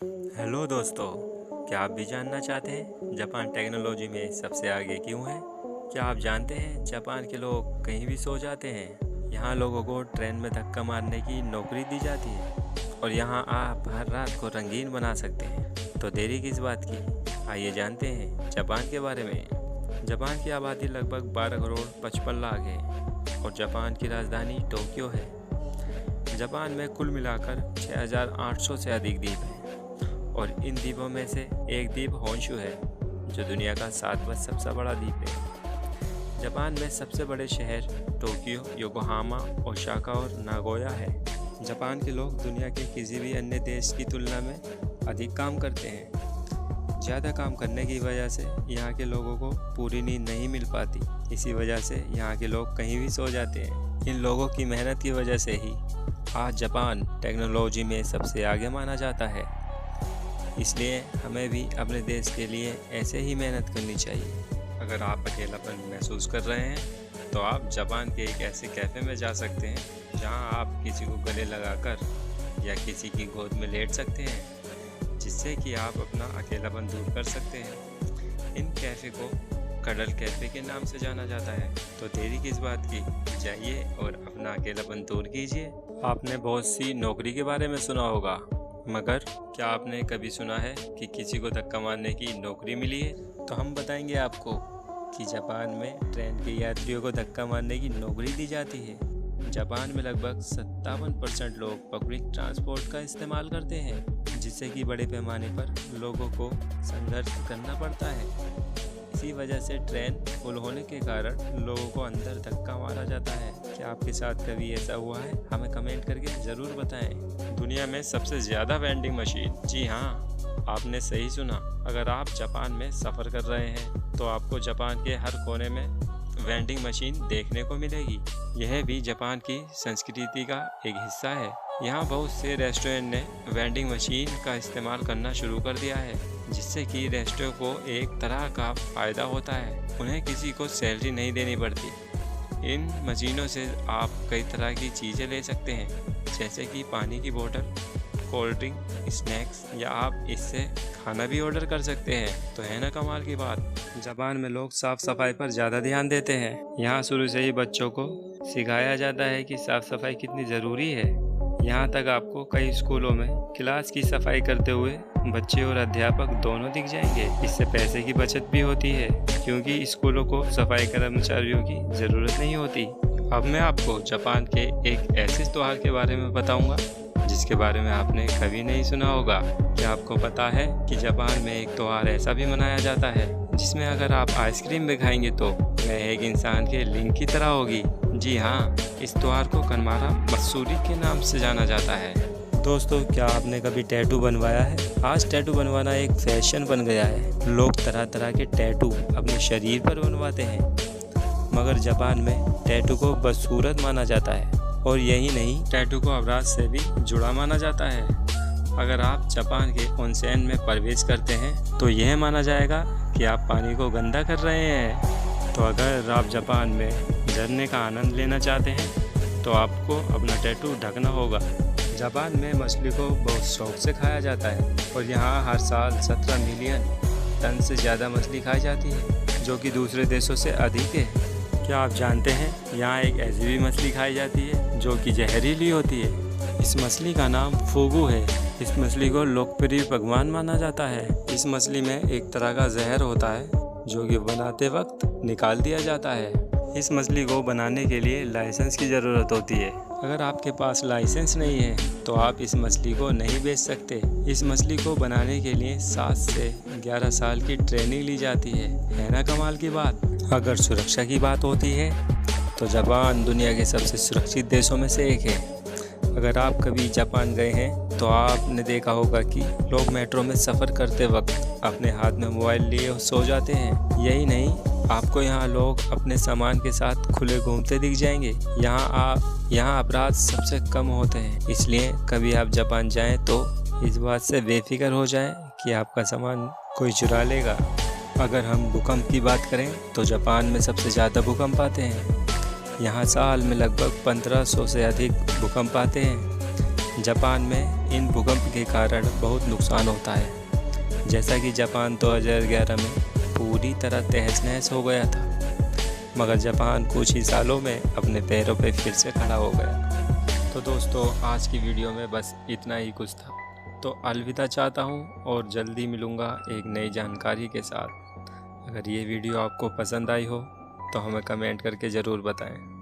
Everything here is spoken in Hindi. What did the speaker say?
हेलो दोस्तों, क्या आप भी जानना चाहते हैं जापान टेक्नोलॉजी में सबसे आगे क्यों है? क्या आप जानते हैं जापान के लोग कहीं भी सो जाते हैं? यहाँ लोगों को ट्रेन में धक्का मारने की नौकरी दी जाती है और यहाँ आप हर रात को रंगीन बना सकते हैं। तो देरी किस बात की? आइए जानते हैं जापान के बारे में। जापान की आबादी लगभग 12 करोड़ 55 लाख है और जापान की राजधानी टोक्यो है। जापान में कुल मिलाकर 6,800 से अधिक द्वीप हैं और इन द्वीपों में से एक द्वीप होन्शु है जो दुनिया का 7वां सबसे बड़ा द्वीप है। जापान में सबसे बड़े शहर टोक्यो, योकोहामा, ओसाका और नागोया है। जापान के लोग दुनिया के किसी भी अन्य देश की तुलना में अधिक काम करते हैं। ज़्यादा काम करने की वजह से यहाँ के लोगों को पूरी नींद नहीं मिल पाती। इसी वजह से यहाँ के लोग कहीं भी सो जाते हैं। इन लोगों की मेहनत की वजह से ही आज जापान टेक्नोलॉजी में सबसे आगे माना जाता है। इसलिए हमें भी अपने देश के लिए ऐसे ही मेहनत करनी चाहिए। अगर आप अकेलापन महसूस कर रहे हैं तो आप जापान के एक ऐसे कैफ़े में जा सकते हैं जहां आप किसी को गले लगाकर या किसी की गोद में लेट सकते हैं, जिससे कि आप अपना अकेलापन दूर कर सकते हैं। इन कैफ़े को कडल कैफ़े के नाम से जाना जाता है। तो देरी किस बात की, जाइए और अपना अकेलापन दूर कीजिए। आपने बहुत सी नौकरी के बारे में सुना होगा, मगर क्या आपने कभी सुना है कि किसी को धक्का मारने की नौकरी मिली है? तो हम बताएंगे आपको कि जापान में ट्रेन के यात्रियों को धक्का मारने की नौकरी दी जाती है। जापान में लगभग 57% लोग पब्लिक ट्रांसपोर्ट का इस्तेमाल करते हैं, जिससे कि बड़े पैमाने पर लोगों को संघर्ष करना पड़ता है। इसी वजह से ट्रेन फुल होने के कारण लोगों को अंदर धक्का मारा जाता है। क्या आपके साथ कभी ऐसा हुआ है? हमें कमेंट करके ज़रूर बताएं। दुनिया में सबसे ज़्यादा वेंडिंग मशीन, जी हाँ, आपने सही सुना। अगर आप जापान में सफ़र कर रहे हैं तो आपको जापान के हर कोने में वेंडिंग मशीन देखने को मिलेगी। यह भी जापान की संस्कृति का एक हिस्सा है। यहाँ बहुत से रेस्टोरेंट ने वेंडिंग मशीन का इस्तेमाल करना शुरू कर दिया है, जिससे कि रेस्टोरेंट को एक तरह का फ़ायदा होता है। उन्हें किसी को सैलरी नहीं देनी पड़ती। इन मशीनों से आप कई तरह की चीज़ें ले सकते हैं, जैसे कि पानी की बोतल, कोल्ड ड्रिंक, स्नैक्स, या आप इससे खाना भी ऑर्डर कर सकते हैं। तो है ना कमाल की बात। जापान में लोग साफ़ सफाई पर ज़्यादा ध्यान देते हैं। यहाँ शुरू से ही बच्चों को सिखाया जाता है कि साफ़ सफाई कितनी ज़रूरी है। यहाँ तक आपको कई स्कूलों में क्लास की सफाई करते हुए बच्चे और अध्यापक दोनों दिख जाएंगे। इससे पैसे की बचत भी होती है, क्योंकि स्कूलों को सफाई कर्मचारियों की ज़रूरत नहीं होती। अब मैं आपको जापान के एक ऐसे त्योहार के बारे में बताऊंगा जिसके बारे में आपने कभी नहीं सुना होगा। क्या आपको पता है कि जापान में एक त्यौहार ऐसा भी मनाया जाता है जिसमें अगर आप आइसक्रीम भी खाएंगे तो वह एक इंसान के लिंग की तरह होगी? जी हाँ, इस त्यौहार को कनमारा मत्सुरी के नाम से जाना जाता है। दोस्तों, क्या आपने कभी टैटू बनवाया है? आज टैटू बनवाना एक फैशन बन गया है। लोग तरह तरह के टैटू अपने शरीर पर बनवाते हैं, मगर जापान में टैटू को बदसूरत माना जाता है और यही नहीं, टैटू को अपराध से भी जुड़ा माना जाता है। अगर आप जापान के ओनसेन में प्रवेश करते हैं तो यह माना जाएगा कि आप पानी को गंदा कर रहे हैं। तो अगर आप जापान में झरने का आनंद लेना चाहते हैं तो आपको अपना टैटू ढकना होगा। जापान में मछली को बहुत शौक से खाया जाता है और यहाँ हर साल 17 मिलियन टन से ज़्यादा मछली खाई जाती है, जो कि दूसरे देशों से अधिक है। क्या आप जानते हैं यहाँ एक ऐसी भी मछली खाई जाती है जो कि जहरीली होती है? इस मछली का नाम फूगू है। इस मछली को लोकप्रिय पकवान माना जाता है। इस मछली में एक तरह का जहर होता है जो कि बनाते वक्त निकाल दिया जाता है। इस मछली को बनाने के लिए लाइसेंस की ज़रूरत होती है। अगर आपके पास लाइसेंस नहीं है तो आप इस मछली को नहीं बेच सकते। इस मछली को बनाने के लिए 7 से 11 साल की ट्रेनिंग ली जाती है ना कमाल की बात। अगर सुरक्षा की बात होती है तो जापान दुनिया के सबसे सुरक्षित देशों में से एक है। अगर आप कभी जापान गए हैं तो आपने देखा होगा कि लोग मेट्रो में सफ़र करते वक्त अपने हाथ में मोबाइल लिए सो जाते हैं। यही नहीं, आपको यहाँ लोग अपने सामान के साथ खुले घूमते दिख जाएंगे। यहाँ अपराध सबसे कम होते हैं। इसलिए कभी आप जापान जाएं तो इस बात से बेफिक्र हो जाएं कि आपका सामान कोई चुरा लेगा। अगर हम भूकंप की बात करें तो जापान में सबसे ज़्यादा भूकंप आते हैं। यहाँ साल में लगभग 1500 से अधिक भूकंप आते हैं। जापान में इन भूकंप के कारण बहुत नुकसान होता है। जैसा कि जापान 2011 में पूरी तरह तहस नहस हो गया था, मगर जापान कुछ ही सालों में अपने पैरों पे फिर से खड़ा हो गया। तो दोस्तों, आज की वीडियो में बस इतना ही कुछ था। तो अलविदा चाहता हूँ और जल्दी मिलूँगा एक नई जानकारी के साथ। अगर ये वीडियो आपको पसंद आई हो तो हमें कमेंट करके ज़रूर बताएं।